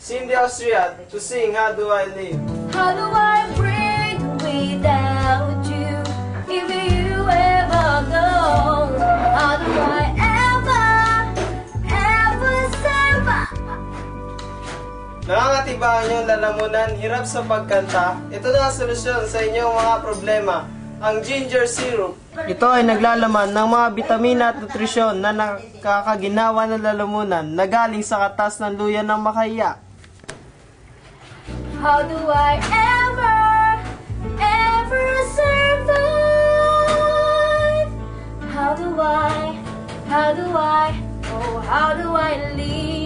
Cindy Austria to sing How Do I Live. How do I breathe without you? If you ever go, how do I ever survive? Nangangatibahan niyong lalamunan, hirap sa pagkanta. Ito na ang solusyon sa inyong mga problema. Ang ginger syrup. Ito ay naglalaman ng mga bitamina at nutrisyon na nakakaginawa ng lalamunan na galing sa katas ng luya ng makahiya. How do I ever survive? How do I, oh, how do I live?